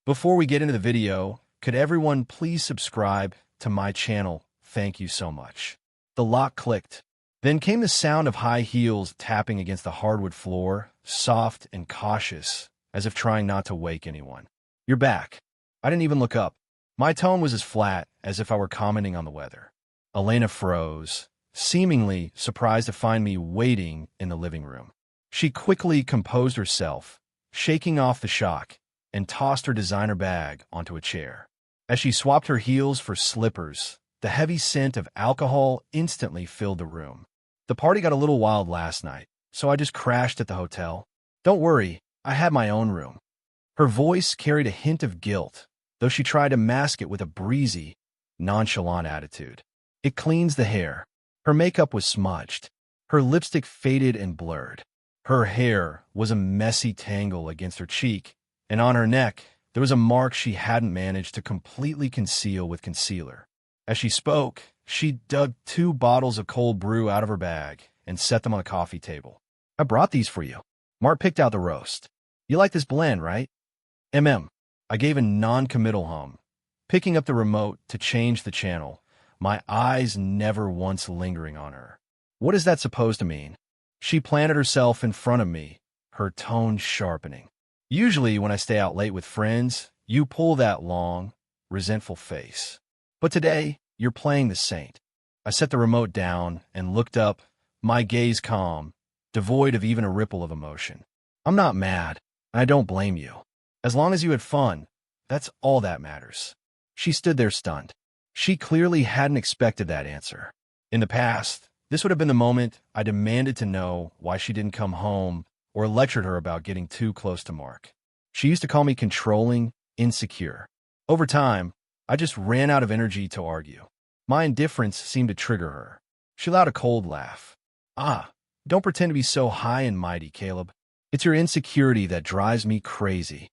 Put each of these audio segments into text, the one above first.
Before we get into the video, could everyone please subscribe to my channel? Thank you so much. The lock clicked. Then came the sound of high heels tapping against the hardwood floor, soft and cautious, as if trying not to wake anyone. "You're back." I didn't even look up. My tone was as flat as if I were commenting on the weather. Elena froze, seemingly surprised to find me waiting in the living room. She quickly composed herself, shaking off the shock, and tossed her designer bag onto a chair. As she swapped her heels for slippers, the heavy scent of alcohol instantly filled the room. "The party got a little wild last night, so I just crashed at the hotel. Don't worry, I had my own room." Her voice carried a hint of guilt, though she tried to mask it with a breezy, nonchalant attitude. "It cleans the hair." Her makeup was smudged. Her lipstick faded and blurred. Her hair was a messy tangle against her cheek, and on her neck, there was a mark she hadn't managed to completely conceal with concealer. As she spoke, she dug 2 bottles of cold brew out of her bag and set them on a coffee table. "I brought these for you." Mark picked out the roast. "You like this blend, right?" I gave a non-committal hum, picking up the remote to change the channel, my eyes never once lingering on her. "What is that supposed to mean?" She planted herself in front of me, her tone sharpening. "Usually when I stay out late with friends, you pull that long, resentful face. But today, you're playing the saint." I set the remote down and looked up, my gaze calm, devoid of even a ripple of emotion. "I'm not mad, and I don't blame you. As long as you had fun, that's all that matters." She stood there stunned. She clearly hadn't expected that answer. In the past, this would have been the moment I demanded to know why she didn't come home or lectured her about getting too close to Mark. She used to call me controlling, insecure. Over time, I just ran out of energy to argue. My indifference seemed to trigger her. She allowed a cold laugh. Don't pretend to be so high and mighty, Caleb. It's your insecurity that drives me crazy."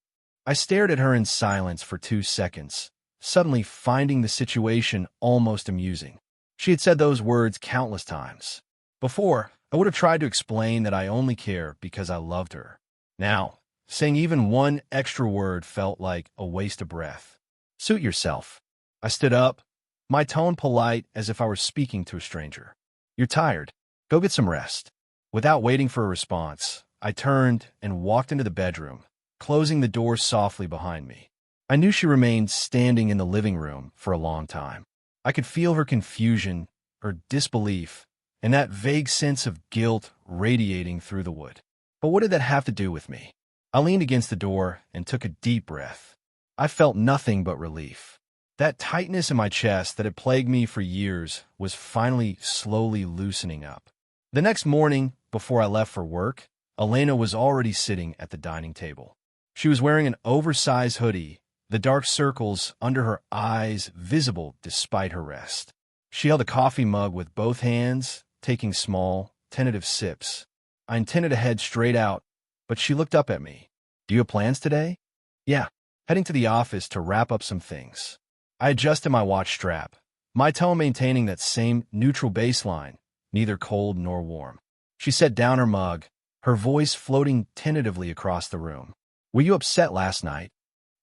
I stared at her in silence for 2 seconds, suddenly finding the situation almost amusing. She had said those words countless times. Before, I would have tried to explain that I only care because I loved her. Now, saying even one extra word felt like a waste of breath. "Suit yourself." I stood up, my tone polite as if I were speaking to a stranger. "You're tired. Go get some rest." Without waiting for a response, I turned and walked into the bedroom, closing the door softly behind me. I knew she remained standing in the living room for a long time. I could feel her confusion, her disbelief, and that vague sense of guilt radiating through the wood. But what did that have to do with me? I leaned against the door and took a deep breath. I felt nothing but relief. That tightness in my chest that had plagued me for years was finally slowly loosening up. The next morning, before I left for work, Elena was already sitting at the dining table. She was wearing an oversized hoodie, the dark circles under her eyes visible despite her rest. She held a coffee mug with both hands, taking small, tentative sips. I intended to head straight out, but she looked up at me. "Do you have plans today?" "Yeah, heading to the office to wrap up some things." I adjusted my watch strap, my tone maintaining that same neutral baseline, neither cold nor warm. She set down her mug, her voice floating tentatively across the room. "Were you upset last night?"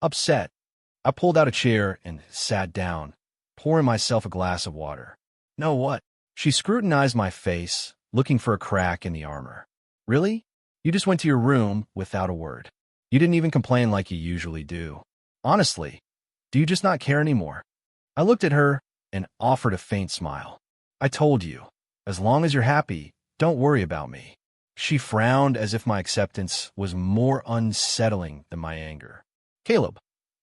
"Upset?" I pulled out a chair and sat down, pouring myself a glass of water. "No, what?" She scrutinized my face, looking for a crack in the armor. "Really? You just went to your room without a word. You didn't even complain like you usually do. Honestly, do you just not care anymore?" I looked at her and offered a faint smile. "I told you, as long as you're happy, don't worry about me." She frowned as if my acceptance was more unsettling than my anger. "Caleb,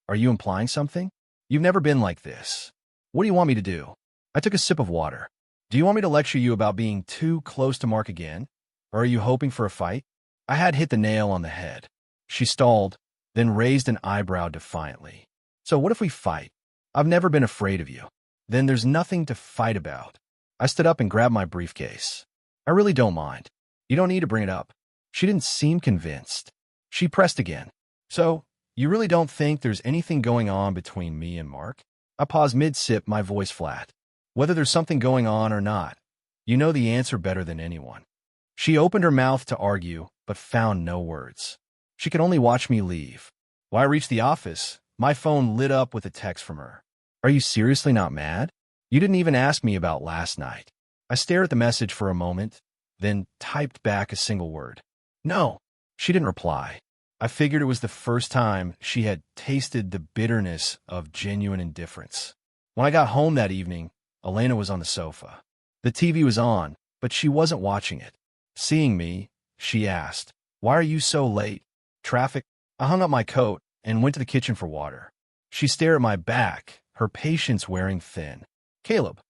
are you implying something? You've never been like this. What do you want me to do?" I took a sip of water. "Do you want me to lecture you about being too close to Mark again? Or are you hoping for a fight?" I had hit the nail on the head. She stalled, then raised an eyebrow defiantly. "So what if we fight? I've never been afraid of you." "Then there's nothing to fight about." I stood up and grabbed my briefcase. "I really don't mind. You don't need to bring it up." She didn't seem convinced. She pressed again. "So, you really don't think there's anything going on between me and Mark?" I paused mid-sip, my voice flat. "Whether there's something going on or not, you know the answer better than anyone." She opened her mouth to argue, but found no words. She could only watch me leave. When I reached the office, My phone lit up with a text from her. Are you seriously not mad? You didn't even ask me about last night. I stared at the message for a moment, then typed back a single word. No. She didn't reply. I figured it was the first time she had tasted the bitterness of genuine indifference. When I got home that evening, Elena was on the sofa. The TV was on, but she wasn't watching it. Seeing me, she asked, "Why are you so late?" "Traffic." I hung up my coat and went to the kitchen for water. She stared at my back, her patience wearing thin. "Caleb,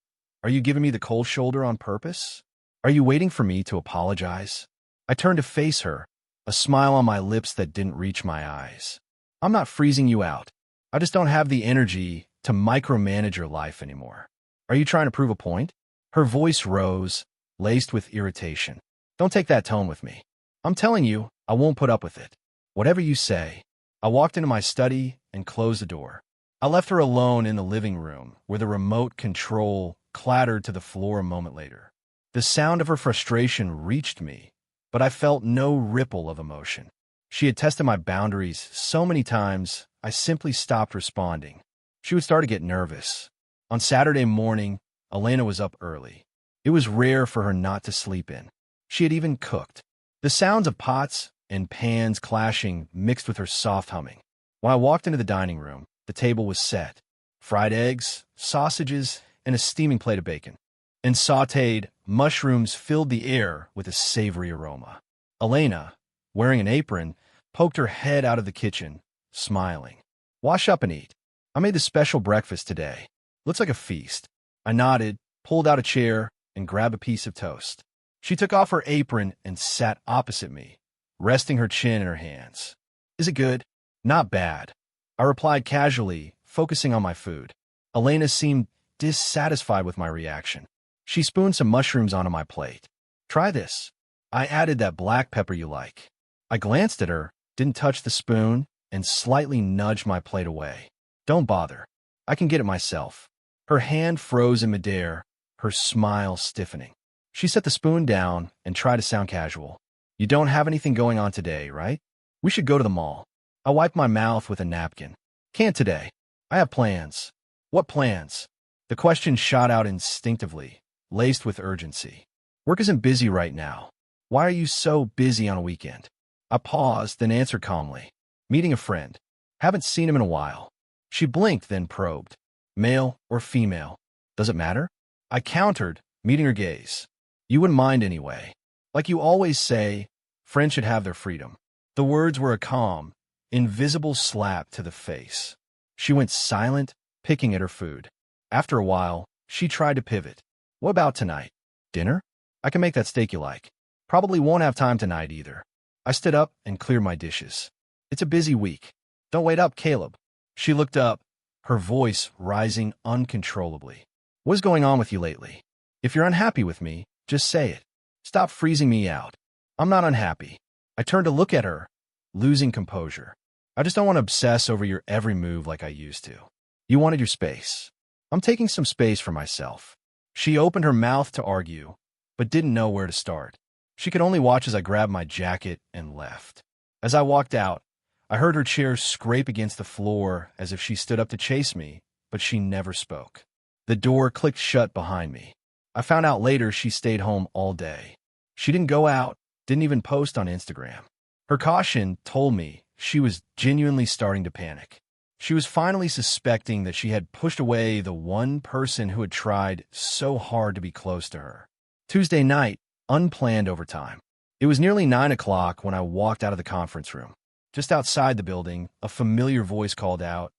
are you giving me the cold shoulder on purpose? Are you waiting for me to apologize?" I turned to face her, a smile on my lips that didn't reach my eyes. "I'm not freezing you out. I just don't have the energy to micromanage your life anymore. Are you trying to prove a point?" Her voice rose, laced with irritation. "Don't take that tone with me. I'm telling you, I won't put up with it. Whatever you say." I walked into my study and closed the door. I left her alone in the living room, where the remote control clattered to the floor a moment later. The sound of her frustration reached me, but I felt no ripple of emotion. She had tested my boundaries so many times, I simply stopped responding. She would start to get nervous. On Saturday morning, Elena was up early. It was rare for her not to sleep in. She had even cooked. The sounds of pots and pans clashing mixed with her soft humming. When I walked into the dining room, the table was set. Fried eggs, sausages, and a steaming plate of bacon. And sautéed mushrooms filled the air with a savory aroma. Elena, wearing an apron, poked her head out of the kitchen, smiling. "Wash up and eat. I made the special breakfast today. Looks like a feast." I nodded, pulled out a chair, and grabbed a piece of toast. She took off her apron and sat opposite me, resting her chin in her hands. "Is it good?" "Not bad," I replied casually, focusing on my food. Elena seemed dissatisfied with my reaction. She spooned some mushrooms onto my plate. "Try this. I added that black pepper you like." I glanced at her, didn't touch the spoon, and slightly nudged my plate away. "Don't bother. I can get it myself." Her hand froze in midair, her smile stiffening. She set the spoon down and tried to sound casual. "You don't have anything going on today, right? We should go to the mall." I wiped my mouth with a napkin. "Can't today. I have plans." "What plans?" The question shot out instinctively, laced with urgency. "Work isn't busy right now. Why are you so busy on a weekend?" I paused, then answered calmly. "Meeting a friend. Haven't seen him in a while." She blinked, then probed. "Male or female? Does it matter?" I countered, meeting her gaze. "You wouldn't mind anyway. Like you always say, friends should have their freedom." The words were a calm, invisible slap to the face. She went silent, picking at her food. After a while, she tried to pivot. "What about tonight? Dinner? I can make that steak you like." "Probably won't have time tonight either." I stood up and cleared my dishes. "It's a busy week." "Don't wait up, Caleb." She looked up, her voice rising uncontrollably. "What's going on with you lately? If you're unhappy with me, just say it. Stop freezing me out." "I'm not unhappy." I turned to look at her, losing composure. "I just don't want to obsess over your every move like I used to. You wanted your space. I'm taking some space for myself." She opened her mouth to argue, but didn't know where to start. She could only watch as I grabbed my jacket and left. As I walked out, I heard her chair scrape against the floor as if she stood up to chase me, but she never spoke. The door clicked shut behind me. I found out later she stayed home all day. She didn't go out, didn't even post on Instagram. Her caution told me she was genuinely starting to panic. She was finally suspecting that she had pushed away the one person who had tried so hard to be close to her. Tuesday night, unplanned overtime. It was nearly 9 o'clock when I walked out of the conference room. Just outside the building, a familiar voice called out,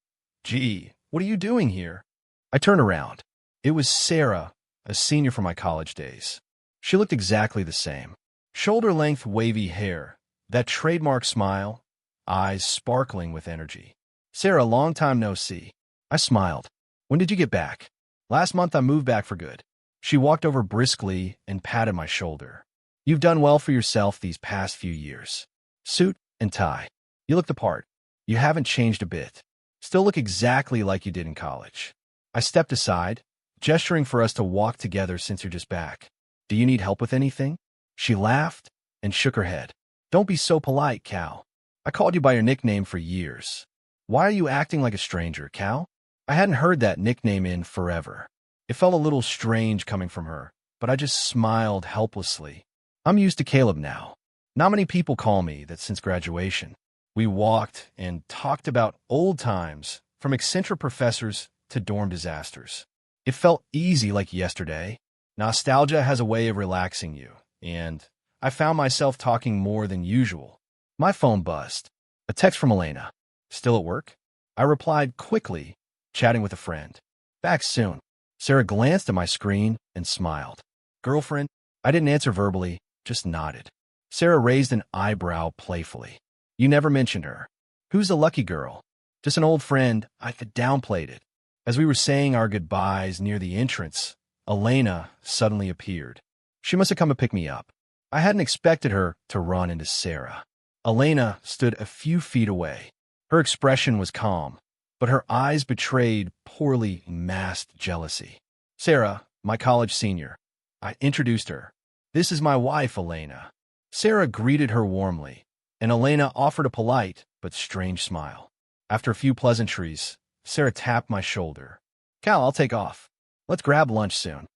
"Gee, what are you doing here?" I turned around. It was Sarah, a senior from my college days. She looked exactly the same. Shoulder-length wavy hair, that trademark smile, eyes sparkling with energy. "Sarah, long time no see." I smiled. "When did you get back?" "Last month I moved back for good." She walked over briskly and patted my shoulder. "You've done well for yourself these past few years. Suit and tie. You look the part. You haven't changed a bit. Still look exactly like you did in college." I stepped aside, gesturing for us to walk together since you're just back. "Do you need help with anything?" She laughed and shook her head. "Don't be so polite, Cal. I called you by your nickname for years." Why are you acting like a stranger, Cal? I hadn't heard that nickname in forever. It felt a little strange coming from her, but I just smiled helplessly. I'm used to Caleb now. Not many people call me that since graduation. We walked and talked about old times, from eccentric professors to dorm disasters. It felt easy like yesterday. Nostalgia has a way of relaxing you, and I found myself talking more than usual. My phone buzzed. A text from Elena. Still at work? I replied quickly, chatting with a friend. Back soon. Sarah glanced at my screen and smiled. Girlfriend? I didn't answer verbally, just nodded. Sarah raised an eyebrow playfully. You never mentioned her. Who's the lucky girl? Just an old friend. I downplayed it. As we were saying our goodbyes near the entrance, Elena suddenly appeared. She must have come to pick me up. I hadn't expected her to run into Sarah. Elena stood a few feet away. Her expression was calm, but her eyes betrayed poorly masked jealousy. Sarah, my college senior. I introduced her. This is my wife, Elena. Sarah greeted her warmly, and Elena offered a polite but strange smile. After a few pleasantries, Sarah tapped my shoulder. Cal, I'll take off. Let's grab lunch soon.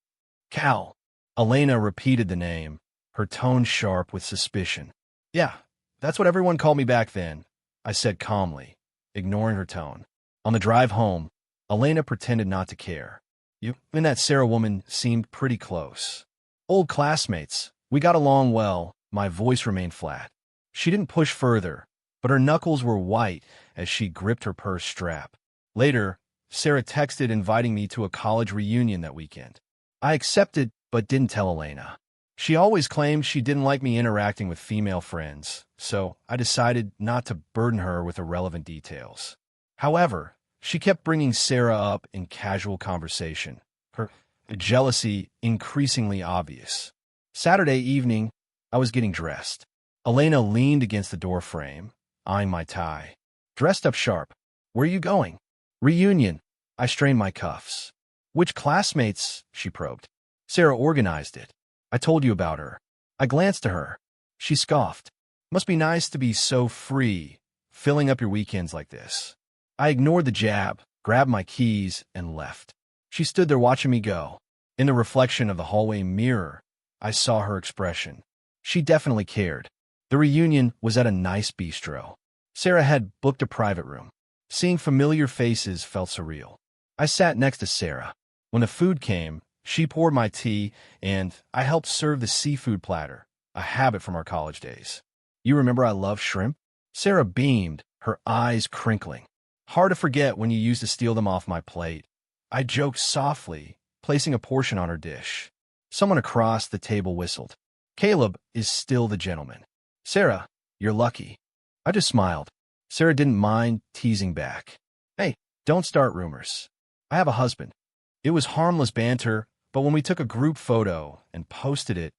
Cal. Elena repeated the name, her tone sharp with suspicion. Yeah, that's what everyone called me back then, I said calmly, ignoring her tone. On the drive home, Elena pretended not to care. You and that Sarah woman seemed pretty close. Old classmates. We got along well. My voice remained flat. She didn't push further, but her knuckles were white as she gripped her purse strap. Later, Sarah texted inviting me to a college reunion that weekend. I accepted, but didn't tell Elena. She always claimed she didn't like me interacting with female friends, so I decided not to burden her with irrelevant details. However, she kept bringing Sarah up in casual conversation, her jealousy increasingly obvious. Saturday evening, I was getting dressed. Elena leaned against the doorframe, eyeing my tie. Dressed up sharp. Where are you going? Reunion. I strained my cuffs. Which classmates? She probed. Sarah organized it. I told you about her. I glanced at her. She scoffed. Must be nice to be so free, filling up your weekends like this. I ignored the jab, grabbed my keys, and left. She stood there watching me go. In the reflection of the hallway mirror, I saw her expression. She definitely cared. The reunion was at a nice bistro. Sarah had booked a private room. Seeing familiar faces felt surreal. I sat next to Sarah. When the food came, she poured my tea, and I helped serve the seafood platter, a habit from our college days. You remember I love shrimp? Sarah beamed, her eyes crinkling. Hard to forget when you used to steal them off my plate. I joked softly, placing a portion on her dish. Someone across the table whistled. Caleb is still the gentleman. Sarah, you're lucky. I just smiled. Sarah didn't mind teasing back. Hey, don't start rumors. I have a husband. It was harmless banter, but when we took a group photo and posted it,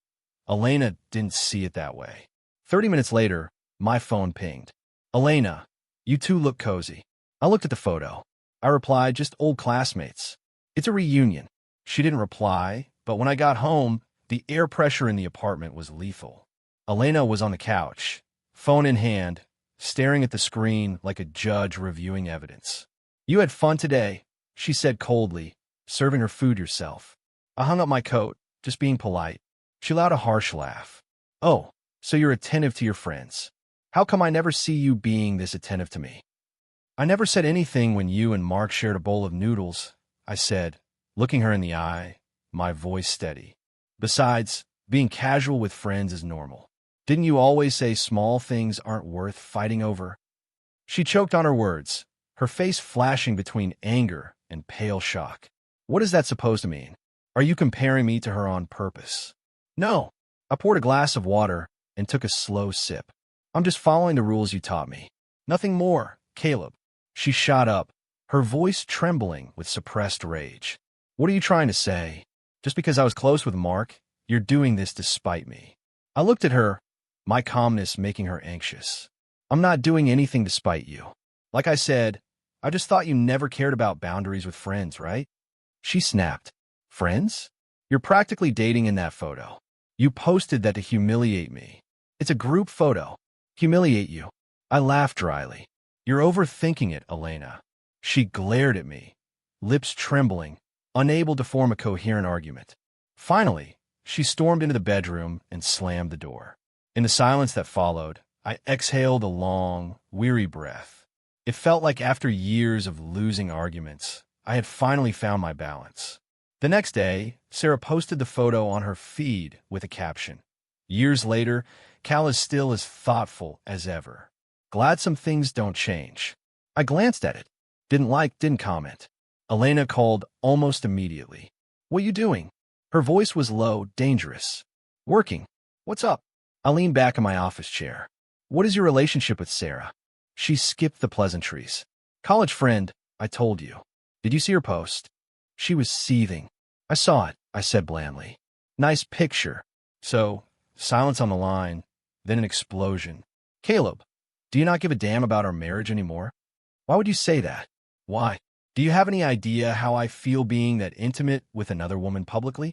Elena didn't see it that way. 30 minutes later, my phone pinged. Elena, you two look cozy. I looked at the photo. I replied, just old classmates. It's a reunion. She didn't reply, but when I got home, the air pressure in the apartment was lethal. Elena was on the couch, phone in hand, staring at the screen like a judge reviewing evidence. You had fun today, she said coldly, serving her food yourself. I hung up my coat, just being polite. She allowed a harsh laugh. Oh, so you're attentive to your friends. How come I never see you being this attentive to me? I never said anything when you and Mark shared a bowl of noodles, I said, looking her in the eye, my voice steady. Besides, being casual with friends is normal. Didn't you always say small things aren't worth fighting over? She choked on her words, her face flashing between anger and pale shock. What is that supposed to mean? Are you comparing me to her on purpose? No. I poured a glass of water and took a slow sip. I'm just following the rules you taught me. Nothing more, Caleb. She shot up, her voice trembling with suppressed rage. What are you trying to say? Just because I was close with Mark, you're doing this to spite me. I looked at her, my calmness making her anxious. I'm not doing anything to spite you. Like I said, I just thought you never cared about boundaries with friends, right? She snapped. Friends? You're practically dating in that photo. You posted that to humiliate me. It's a group photo. Humiliate you. I laughed dryly. You're overthinking it, Elena. She glared at me, lips trembling, unable to form a coherent argument. Finally, she stormed into the bedroom and slammed the door. In the silence that followed, I exhaled a long, weary breath. It felt like after years of losing arguments, I had finally found my balance. The next day, Sarah posted the photo on her feed with a caption. Years later, Cal is still as thoughtful as ever. Glad some things don't change. I glanced at it. Didn't comment. Elena called almost immediately. What you doing? Her voice was low, dangerous. Working. What's up? I leaned back in my office chair. What is your relationship with Sarah? She skipped the pleasantries. College friend, I told you. Did you see her post? She was seething. I saw it, I said blandly. Nice picture. So, silence on the line, then an explosion. Caleb, do you not give a damn about our marriage anymore? Why would you say that? Why? Do you have any idea how I feel being that intimate with another woman publicly?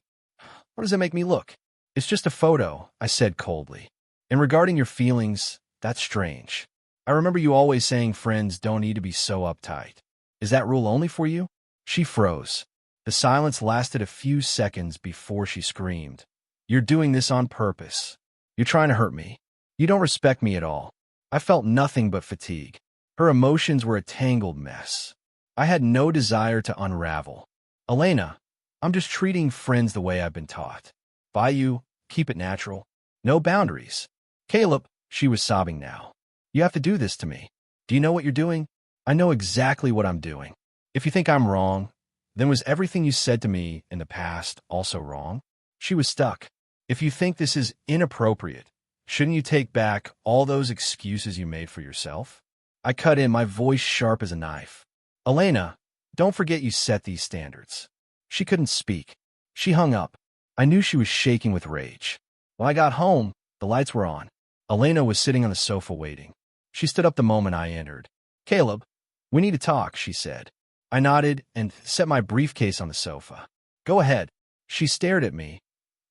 What does it make me look? It's just a photo, I said coldly. And regarding your feelings, that's strange. I remember you always saying friends don't need to be so uptight. Is that rule only for you? She froze. The silence lasted a few seconds before she screamed. You're doing this on purpose. You're trying to hurt me. You don't respect me at all. I felt nothing but fatigue. Her emotions were a tangled mess. I had no desire to unravel. Elena, I'm just treating friends the way I've been taught. By you, keep it natural. No boundaries. Caleb, she was sobbing now. You have to do this to me. Do you know what you're doing? I know exactly what I'm doing. If you think I'm wrong, then was everything you said to me in the past also wrong? She was stuck. If you think this is inappropriate, shouldn't you take back all those excuses you made for yourself? I cut in, my voice sharp as a knife. Elena, don't forget you set these standards. She couldn't speak. She hung up. I knew she was shaking with rage. When I got home, the lights were on. Elena was sitting on the sofa waiting. She stood up the moment I entered. Caleb, we need to talk, she said. I nodded and set my briefcase on the sofa. Go ahead. She stared at me,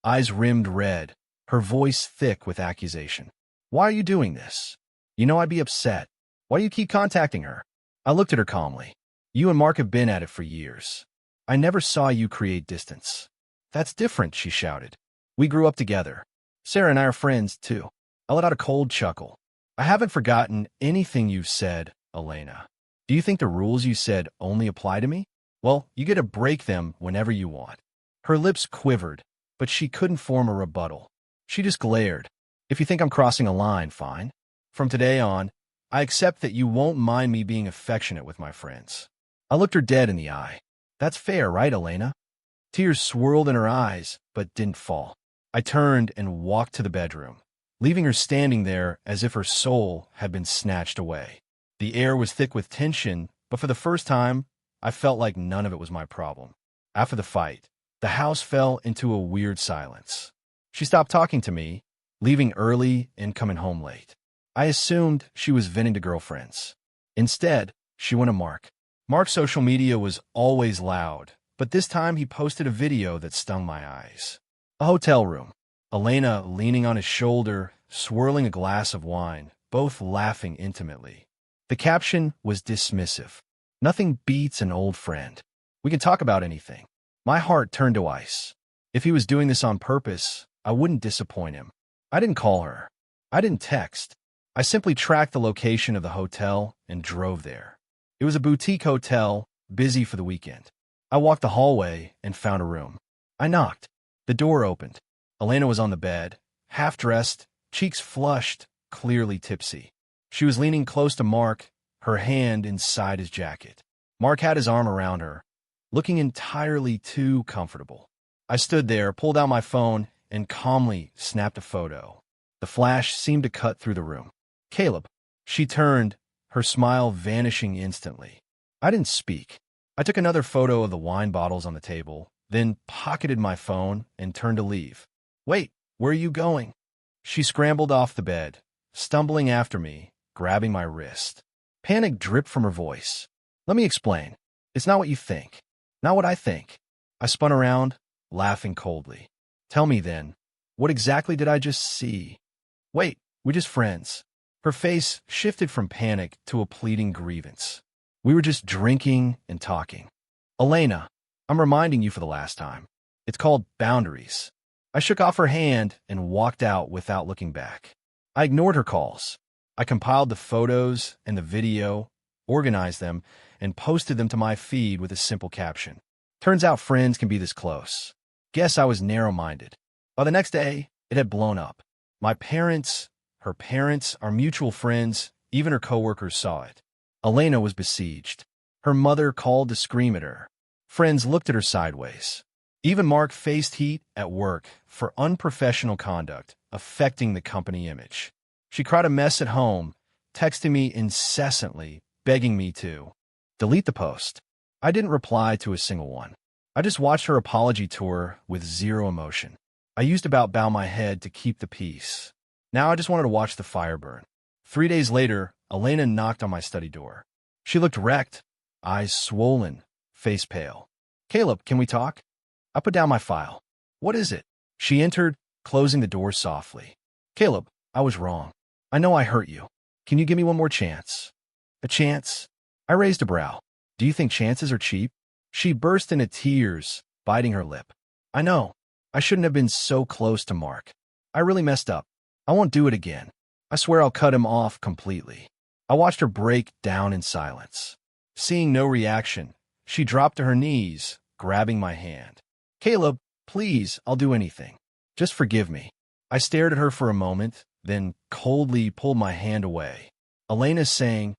eyes rimmed red, her voice thick with accusation. Why are you doing this? You know I'd be upset. Why do you keep contacting her? I looked at her calmly. You and Mark have been at it for years. I never saw you create distance. That's different, she shouted. We grew up together. Sarah and I are friends, too. I let out a cold chuckle. I haven't forgotten anything you've said, Elena. Do you think the rules you said only apply to me? Well, you get to break them whenever you want. Her lips quivered, but she couldn't form a rebuttal. She just glared. If you think I'm crossing a line, fine. From today on, I accept that you won't mind me being affectionate with my friends. I looked her dead in the eye. That's fair, right, Elena? Tears swirled in her eyes, but didn't fall. I turned and walked to the bedroom, leaving her standing there as if her soul had been snatched away. The air was thick with tension, but for the first time, I felt like none of it was my problem. After the fight, the house fell into a weird silence. She stopped talking to me, leaving early and coming home late. I assumed she was venting to girlfriends. Instead, she went to Mark. Mark's social media was always loud, but this time he posted a video that stung my eyes. A hotel room. Elena leaning on his shoulder, swirling a glass of wine, both laughing intimately. The caption was dismissive. Nothing beats an old friend. We can talk about anything. My heart turned to ice. If he was doing this on purpose, I wouldn't disappoint him. I didn't call her. I didn't text. I simply tracked the location of the hotel and drove there. It was a boutique hotel, busy for the weekend. I walked the hallway and found a room. I knocked. The door opened. Elena was on the bed, half-dressed, cheeks flushed, clearly tipsy. She was leaning close to Mark, her hand inside his jacket. Mark had his arm around her, looking entirely too comfortable. I stood there, pulled out my phone, and calmly snapped a photo. The flash seemed to cut through the room. Caleb. She turned, her smile vanishing instantly. I didn't speak. I took another photo of the wine bottles on the table, then pocketed my phone and turned to leave. Wait, where are you going? She scrambled off the bed, stumbling after me, grabbing my wrist. Panic dripped from her voice. Let me explain. It's not what you think. Not what I think. I spun around, laughing coldly. Tell me then, what exactly did I just see? Wait, we're just friends. Her face shifted from panic to a pleading grievance. We were just drinking and talking. Elena, I'm reminding you for the last time. It's called boundaries. I shook off her hand and walked out without looking back. I ignored her calls. I compiled the photos and the video, organized them, and posted them to my feed with a simple caption. Turns out friends can be this close. Guess I was narrow-minded. By the next day, it had blown up. My parents, her parents, our mutual friends, even her coworkers saw it. Elena was besieged. Her mother called to scream at her. Friends looked at her sideways. Even Mark faced heat at work for unprofessional conduct, affecting the company image. She cried a mess at home, texting me incessantly, begging me to delete the post. I didn't reply to a single one. I just watched her apology tour with zero emotion. I used about bow my head to keep the peace. Now I just wanted to watch the fire burn. 3 days later, Elena knocked on my study door. She looked wrecked, eyes swollen, face pale. Caleb, can we talk? I put down my file. What is it? She entered, closing the door softly. Caleb, I was wrong. I know I hurt you. Can you give me one more chance? A chance? I raised a brow. Do you think chances are cheap? She burst into tears, biting her lip. I know. I shouldn't have been so close to Mark. I really messed up. I won't do it again. I swear I'll cut him off completely. I watched her break down in silence. Seeing no reaction, she dropped to her knees, grabbing my hand. Caleb, please, I'll do anything. Just forgive me. I stared at her for a moment, then coldly pulled my hand away. Elena's saying,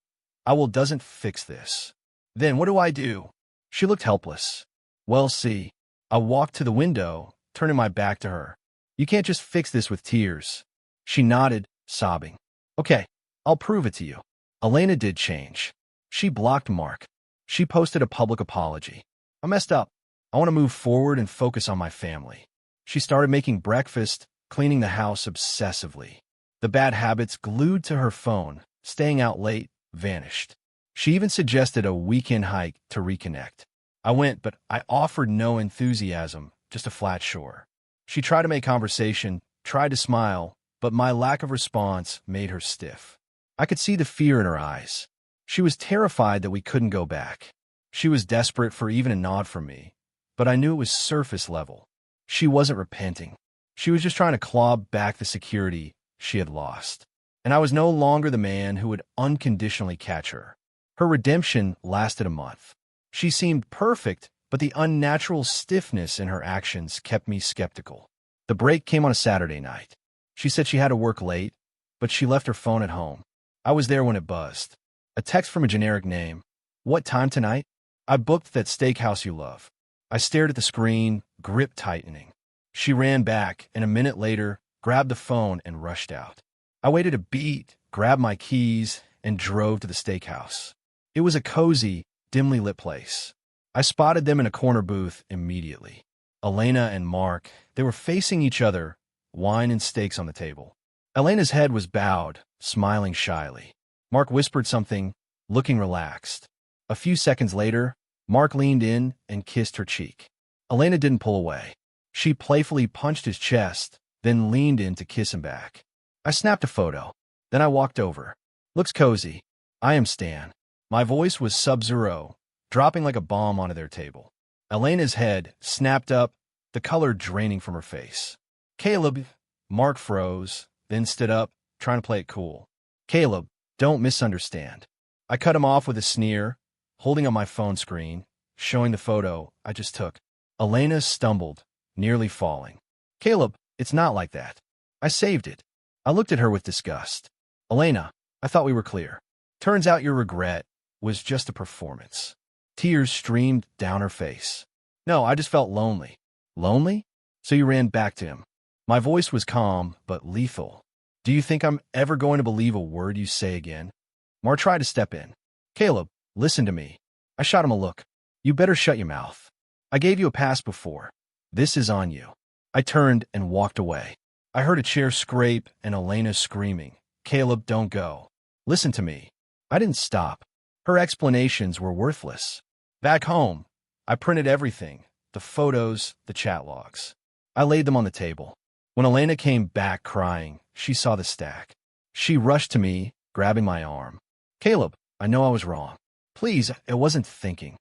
I will doesn't fix this. Then what do I do? She looked helpless. Well, see. I walked to the window, turning my back to her. You can't just fix this with tears. She nodded, sobbing. Okay, I'll prove it to you. Elena did change. She blocked Mark. She posted a public apology. I messed up. I want to move forward and focus on my family. She started making breakfast, cleaning the house obsessively. The bad habits glued to her phone, staying out late, vanished. She even suggested a weekend hike to reconnect. I went, but I offered no enthusiasm, just a flat shore. She tried to make conversation, tried to smile, but my lack of response made her stiff. I could see the fear in her eyes. She was terrified that we couldn't go back. She was desperate for even a nod from me, but I knew it was surface level. She wasn't repenting. She was just trying to claw back the security she had lost. And I was no longer the man who would unconditionally catch her. Her redemption lasted a month. She seemed perfect, but the unnatural stiffness in her actions kept me skeptical. The break came on a Saturday night. She said she had to work late, but she left her phone at home. I was there when it buzzed. A text from a generic name. What time tonight? I booked that steakhouse you love. I stared at the screen, grip tightening. She ran back, and a minute later, grabbed the phone and rushed out. I waited a beat, grabbed my keys, and drove to the steakhouse. It was a cozy, dimly lit place. I spotted them in a corner booth immediately. Elena and Mark, they were facing each other, wine and steaks on the table. Elena's head was bowed, smiling shyly. Mark whispered something, looking relaxed. A few seconds later, Mark leaned in and kissed her cheek. Elena didn't pull away. She playfully punched his chest, then leaned in to kiss him back. I snapped a photo. Then I walked over. Looks cozy. I am Stan. My voice was Sub-Zero, dropping like a bomb onto their table. Elena's head snapped up, the color draining from her face. Caleb, Mark froze, then stood up, trying to play it cool. Caleb, don't misunderstand. I cut him off with a sneer, holding up my phone screen, showing the photo I just took. Elena stumbled, nearly falling. Caleb, it's not like that. I saved it. I looked at her with disgust. Elena, I thought we were clear. Turns out your regret was just a performance. Tears streamed down her face. No, I just felt lonely. Lonely? So you ran back to him. My voice was calm, but lethal. Do you think I'm ever going to believe a word you say again? Mark tried to step in. Caleb, listen to me. I shot him a look. You better shut your mouth. I gave you a pass before. This is on you. I turned and walked away. I heard a chair scrape and Elena screaming, Caleb, don't go. Listen to me. I didn't stop. Her explanations were worthless. Back home, I printed everything, the photos, the chat logs. I laid them on the table. When Elena came back crying, she saw the stack. She rushed to me, grabbing my arm. Caleb, I know I was wrong. Please, I wasn't thinking.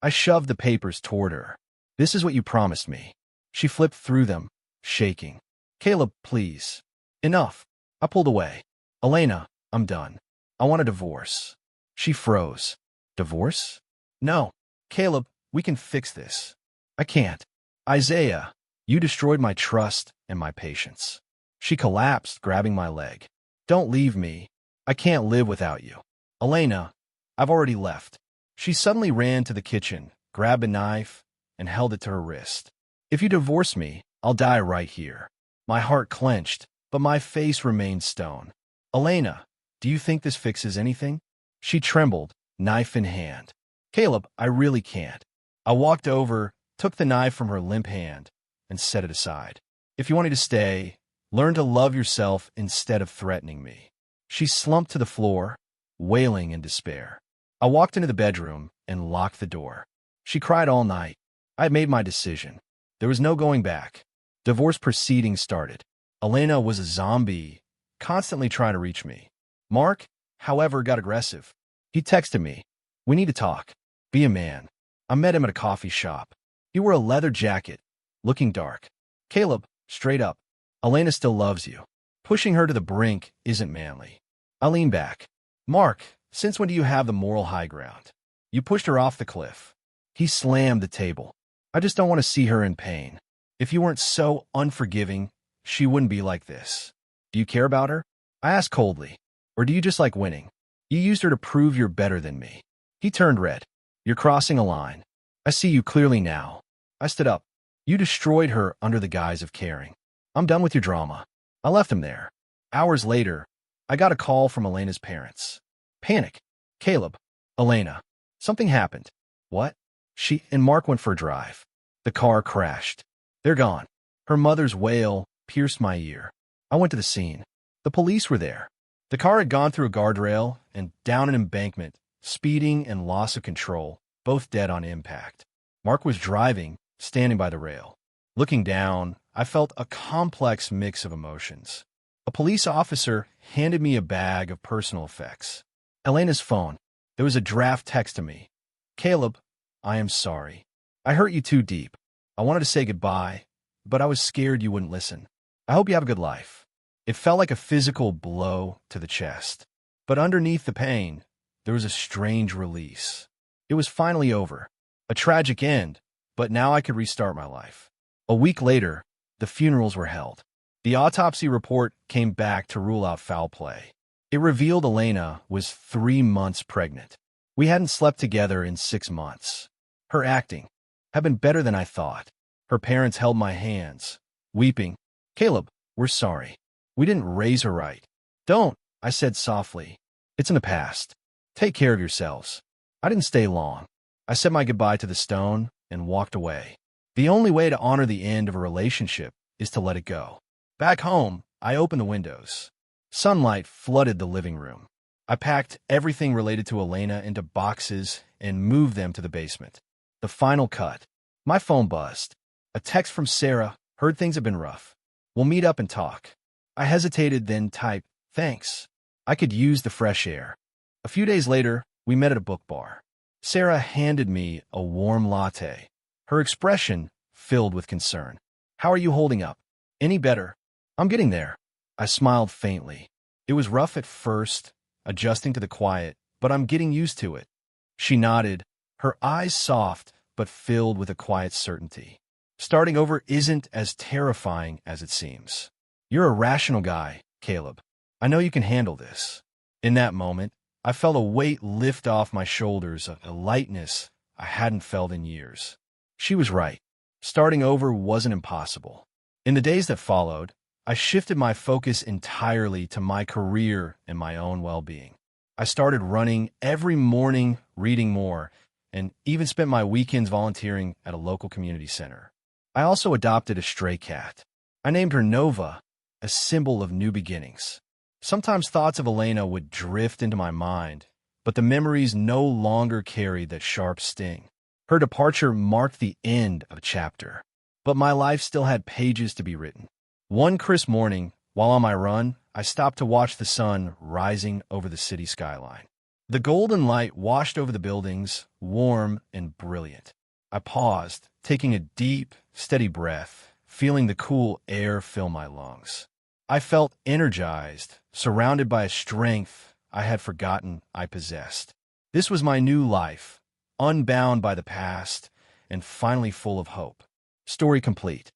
I shoved the papers toward her. This is what you promised me. She flipped through them, shaking. Caleb, please. Enough. I pulled away. Elena, I'm done. I want a divorce. She froze. Divorce? No. Caleb, we can fix this. I can't. Isaiah, you destroyed my trust and my patience. She collapsed, grabbing my leg. Don't leave me. I can't live without you. Elena, I've already left. She suddenly ran to the kitchen, grabbed a knife, and held it to her wrist. If you divorce me, I'll die right here. My heart clenched, but my face remained stone. Elena, do you think this fixes anything? She trembled, knife in hand. Caleb, I really can't. I walked over, took the knife from her limp hand, and set it aside. If you want me to stay, learn to love yourself instead of threatening me. She slumped to the floor, wailing in despair. I walked into the bedroom and locked the door. She cried all night. I had made my decision. There was no going back. Divorce proceedings started. Elena was a zombie, constantly trying to reach me. Mark, however, got aggressive. He texted me, "We need to talk. Be a man." I met him at a coffee shop. He wore a leather jacket, looking dark. Caleb, straight up. Elena still loves you. Pushing her to the brink isn't manly. I leaned back. Mark, since when do you have the moral high ground? You pushed her off the cliff. He slammed the table. I just don't want to see her in pain. If you weren't so unforgiving, she wouldn't be like this. Do you care about her? I asked coldly. Or do you just like winning? You used her to prove you're better than me. He turned red. You're crossing a line. I see you clearly now. I stood up. You destroyed her under the guise of caring. I'm done with your drama. I left him there. Hours later, I got a call from Elena's parents. Panic. Caleb. Elena. Something happened. What? She and Mark went for a drive. The car crashed. They're gone. Her mother's wail pierced my ear. I went to the scene. The police were there. The car had gone through a guardrail and down an embankment, speeding and loss of control, both dead on impact. Mark was driving, standing by the rail. Looking down, I felt a complex mix of emotions. A police officer handed me a bag of personal effects. Elena's phone. There was a draft text to me. Caleb, I am sorry. I hurt you too deep. I wanted to say goodbye, but I was scared you wouldn't listen. I hope you have a good life. It felt like a physical blow to the chest. But underneath the pain, there was a strange release. It was finally over. A tragic end, but now I could restart my life. A week later, the funerals were held. The autopsy report came back to rule out foul play. It revealed Elena was 3 months pregnant. We hadn't slept together in 6 months. Her acting had been better than I thought. Her parents held my hands, weeping. Caleb, we're sorry. We didn't raise her right. Don't, I said softly. It's in the past. Take care of yourselves. I didn't stay long. I said my goodbye to the stone and walked away. The only way to honor the end of a relationship is to let it go. Back home, I opened the windows. Sunlight flooded the living room. I packed everything related to Elena into boxes and moved them to the basement. The final cut. My phone buzzed. A text from Sarah. Heard things have been rough. We'll meet up and talk. I hesitated, then typed, thanks. I could use the fresh air. A few days later, we met at a book bar. Sarah handed me a warm latte. Her expression filled with concern. How are you holding up? Any better? I'm getting there. I smiled faintly. It was rough at first, adjusting to the quiet, but I'm getting used to it. She nodded, her eyes soft but filled with a quiet certainty. Starting over isn't as terrifying as it seems. You're a rational guy, Caleb. I know you can handle this. In that moment, I felt a weight lift off my shoulders, a lightness I hadn't felt in years. She was right. Starting over wasn't impossible. In the days that followed, I shifted my focus entirely to my career and my own well-being. I started running every morning, reading more, and even spent my weekends volunteering at a local community center. I also adopted a stray cat. I named her Nova, a symbol of new beginnings. Sometimes thoughts of Elena would drift into my mind, but the memories no longer carried that sharp sting. Her departure marked the end of a chapter, but my life still had pages to be written. One crisp morning, while on my run, I stopped to watch the sun rising over the city skyline. The golden light washed over the buildings, warm and brilliant. I paused, taking a deep, steady breath, feeling the cool air fill my lungs. I felt energized, surrounded by a strength I had forgotten I possessed. This was my new life, unbound by the past and finally full of hope. Story complete.